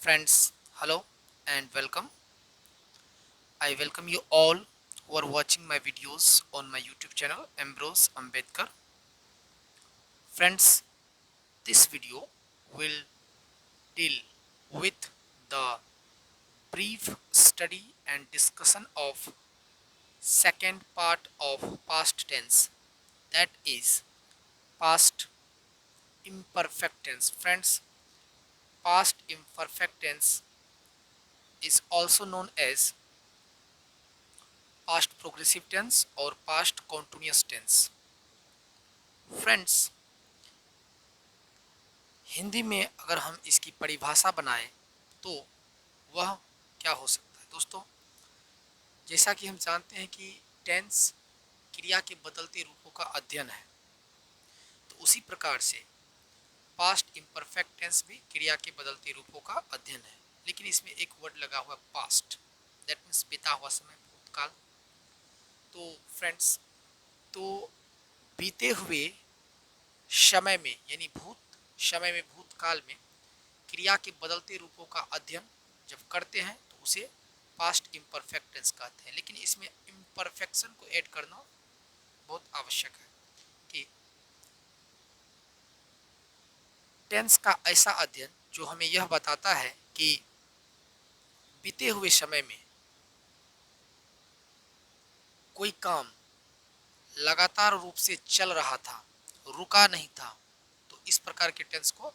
Friends, hello and welcome. I welcome you all who are watching my videos on my YouTube channel Ambrose Ambedkar. Friends, this video will deal with the brief study and discussion of second part of past tense, that is past imperfect tense. Friends, past imperfect tense is also known as past progressive tense or past continuous tense. Friends, Hindi में अगर हम इसकी परिभाषा बनाएं तो वह क्या हो सकता है दोस्तों। जैसा कि हम जानते हैं कि टेंस क्रिया के बदलते रूपों का अध्ययन है, तो उसी प्रकार से पास्ट इम्परफेक्ट टेंस भी क्रिया के बदलते रूपों का अध्ययन है, लेकिन इसमें एक वर्ड लगा हुआ पास्ट, दैट मीन्स बीता हुआ समय, भूतकाल। तो फ्रेंड्स, तो बीते हुए समय में यानी भूत समय में, भूतकाल में क्रिया के बदलते रूपों का अध्ययन जब करते हैं तो उसे पास्ट इम्परफेक्ट टेंस कहते हैं। लेकिन इसमें इम्परफेक्शन को ऐड करना बहुत आवश्यक है कि टेंस का ऐसा अध्ययन जो हमें यह बताता है कि बीते हुए समय में कोई काम लगातार रूप से चल रहा था, रुका नहीं था, तो इस प्रकार के टेंस को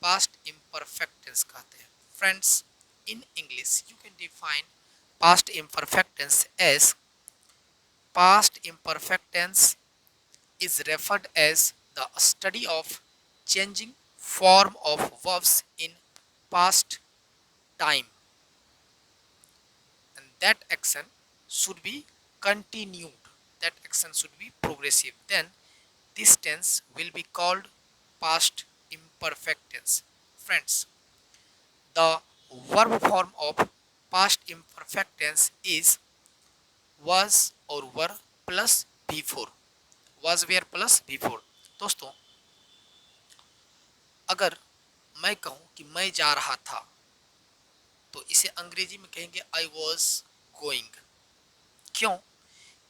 पास्ट imperfect tense कहते हैं। Friends, in English you can define past imperfect tense as past imperfect tense is referred as the study of changing form of verbs in past time, and that action should be continued, that action should be progressive, then this tense will be called past imperfect tense. Friends, the verb form of past imperfect tense is was or were plus before, was were plus before। दोस्तों, अगर मैं कहूं कि मैं जा रहा था तो इसे अंग्रेजी में कहेंगे आई वॉज गोइंग। क्यों?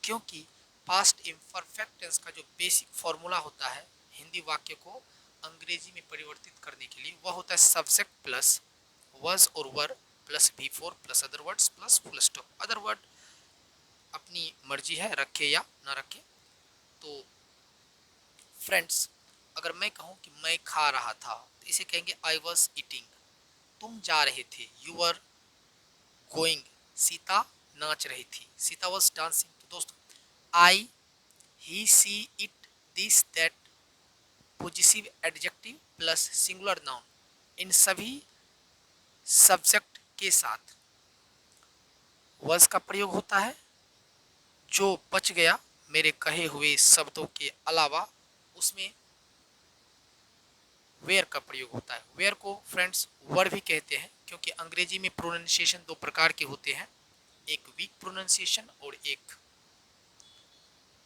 क्योंकि पास्ट इम्परफेक्ट टेंस का जो बेसिक फॉर्मूला होता है हिंदी वाक्य को अंग्रेजी में परिवर्तित करने के लिए, वह होता है सब्जेक्ट प्लस was और were plus before plus other words plus full stop. Other word अपनी मर्जी है, रखे या ना रखे। तो फ्रेंड्स, अगर मैं कहूँ कि मैं खा रहा था तो इसे कहेंगे आई वॉज ईटिंग। तुम जा रहे थे, यू वर गोइंग। सीता नाच रही थी, सीता वॉज डांसिंग। तो दोस्तों, I, he, she, it, this, that, positive adjective plus singular noun, इन सभी सब्जेक्ट के साथ was का प्रयोग होता है। जो बच गया मेरे कहे हुए शब्दों के अलावा उसमें वेयर का प्रयोग होता है। वेयर को फ्रेंड्स वर भी कहते हैं, क्योंकि अंग्रेजी में प्रोनाउंसिएशन दो प्रकार के होते हैं, एक वीक प्रोनाउंसिएशन और एक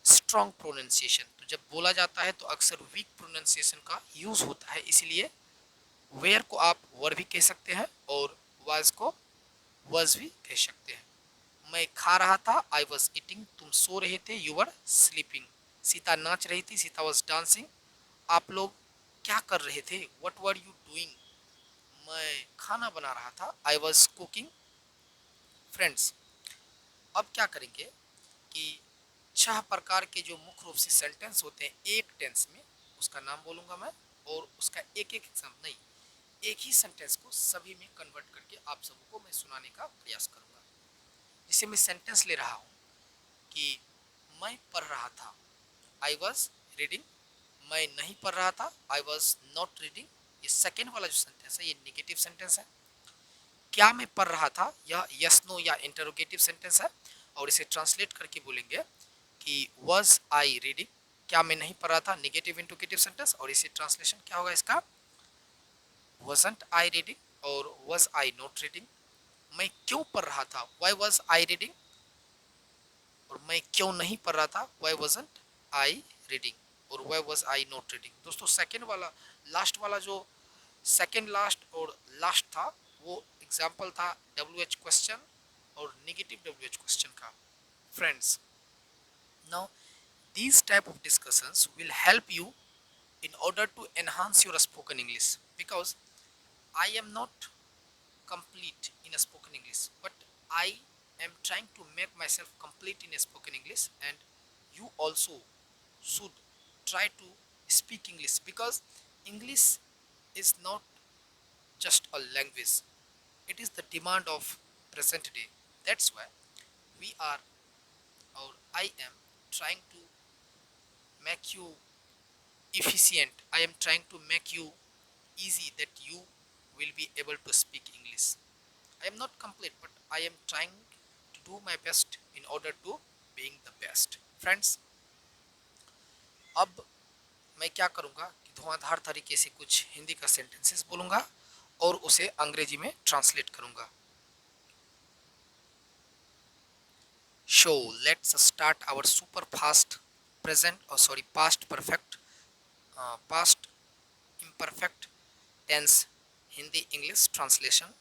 स्ट्रॉन्ग प्रोनाउंसिएशन। तो जब बोला जाता है तो अक्सर वीक प्रोनाउंसिएशन का यूज होता है, इसलिए वेयर को आप वर भी कह सकते हैं और वाज को वज भी कह सकते हैं। मैं खा रहा था, आई वॉज ईटिंग। तुम सो रहे थे, यू वर स्लीपिंग। सीता नाच रही थी, सीता वॉज डांसिंग। आप लोग क्या कर रहे थे, वट वर यू डूइंग। मैं खाना बना रहा था, आई वॉज कुकिंग। फ्रेंड्स, अब क्या करेंगे कि 6 प्रकार के जो मुख्य रूप से सेंटेंस होते हैं एक टेंस में, उसका नाम बोलूँगा मैं, और उसका एक एक एग्जाम नहीं, एक ही सेंटेंस को सभी में कन्वर्ट करके आप सबको मैं सुनाने का प्रयास करूँगा। जिसे मैं सेंटेंस ले रहा हूँ कि मैं पढ़ रहा था, आई वॉज रीडिंग। मैं नहीं पढ़ रहा था, आई वॉज नॉट रीडिंग। ये सेकेंड वाला जो सेंटेंस है ये निगेटिव सेंटेंस है। क्या मैं पढ़ रहा था, यह यस नो या इंटरोगेटिव सेंटेंस है, और इसे ट्रांसलेट करके बोलेंगे कि वॉज आई रीडिंग। क्या मैं नहीं पढ़ रहा था, निगेटिव इंटरोगेटिव सेंटेंस, और इसे ट्रांसलेशन क्या होगा इसका, wasn't I reading और was I not reading। मैं क्यों पढ़ रहा था, why was I reading, और मैं क्यों नहीं पढ़ रहा था, why wasn't I reading और why was I not reading। दोस्तों, सेकेंड वाला लास्ट वाला जो सेकेंड लास्ट और लास्ट था वो एग्जाम्पल था WH क्वेश्चन और नेगेटिव WH क्वेश्चन का। Friends, now these type of discussions will help you in order to enhance your spoken English, because I am not complete in a spoken English, but I am trying to make myself complete in a spoken English, and you also should try to speak English, because English is not just a language, it is the demand of present day. That's why we are, or I am trying to make you efficient. I am trying to make you easy that you will be able to speak English. I am not complete, but I am trying to do my best in order to being the best. Friends, अब मैं क्या करूँगा कि धुआंधार तरीके से कुछ हिंदी का sentences बोलूँगा और उसे अंग्रेजी में ट्रांसलेट करूँगा। So let's start our super fast past perfect, past imperfect tense Hindi English translation.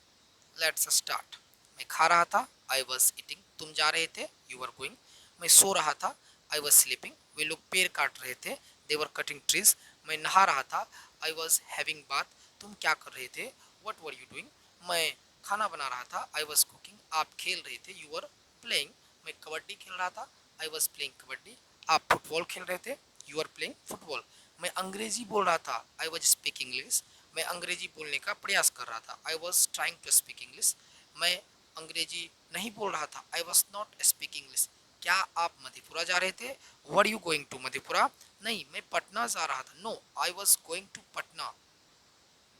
Let's start. मैं खा रहा था, आई वॉज ईटिंग। तुम जा रहे थे, यू आर गोइंग। मैं सो रहा था, आई वॉज स्लीपिंग। वे लोग पेड़ काट रहे थे, दे वर कटिंग ट्रीज। मैं नहा रहा था, आई वॉज हैविंग बाथ। तुम क्या कर रहे थे, वट वर यू डूइंग। मैं खाना बना रहा था, आई वॉज कुकिंग। आप खेल रहे थे, यू आर प्लेइंग। मैं कबड्डी खेल रहा था, आई वॉज प्लेइंग कबड्डी। आप फुटबॉल खेल रहे थे, यू आर प्लेइंग फुटबॉल। मैं अंग्रेजी बोल रहा था, आई वॉज स्पीकिंग इंग्लिश। मैं अंग्रेजी बोलने का प्रयास कर रहा था, I was trying to speak English. मैं अंग्रेजी नहीं बोल रहा था, I was not speaking English. क्या आप मधेपुरा जा रहे थे, were you going to Madhepura. नहीं, मैं पटना जा रहा था, no I was going to Patna.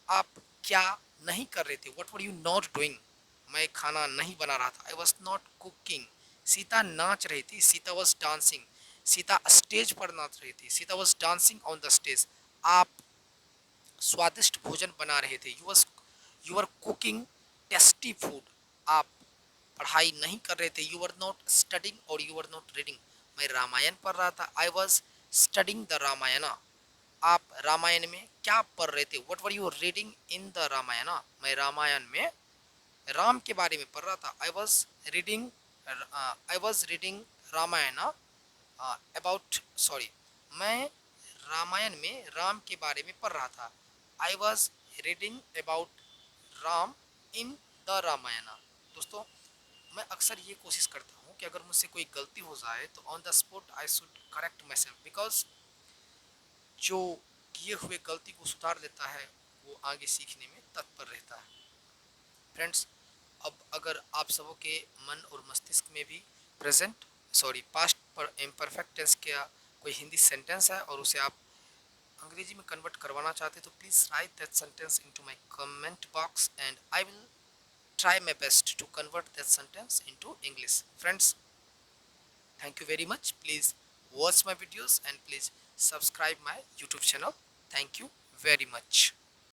आप क्या नहीं कर रहे थे, what were you not doing. मैं खाना नहीं बना रहा था, I was not cooking. Sita नाच रही थी, Sita was dancing. Sita stage पर नाच रही थी, Sita was dancing on the stage. आप स्वादिष्ट भोजन बना रहे थे, you are cooking tasty food. आप पढ़ाई नहीं कर रहे थे, यू आर नॉट स्टडिंग और यू आर नॉट रीडिंग। मैं रामायण पढ़ रहा था, I was studying the Ramayana. आप रामायण में क्या पढ़ रहे थे, what were you reading in the Ramayana. मैं रामायण में राम के बारे में पढ़ रहा था, I was reading Ramayana about sorry मैं रामायण में राम के बारे में पढ़ रहा था, I was reading about Ram in the Ramayana. दोस्तों, मैं अक्सर ये कोशिश करता हूँ कि अगर मुझसे कोई गलती हो जाए तो on the spot I should correct my self, because जो किए हुए गलती को सुधार लेता है वो आगे सीखने में तत्पर रहता है। फ्रेंड्स, अब अगर आप सबों के मन और मस्तिष्क में भी पास्ट पर इम्परफेक्ट टेंस का कोई हिंदी सेंटेंस है और उसे आप अंग्रेजी में कन्वर्ट करवाना चाहते तो please write that sentence into my comment box and I will try my best to convert that sentence into English. Friends, thank you very much. Please watch my videos and please subscribe my YouTube channel. Thank you very much.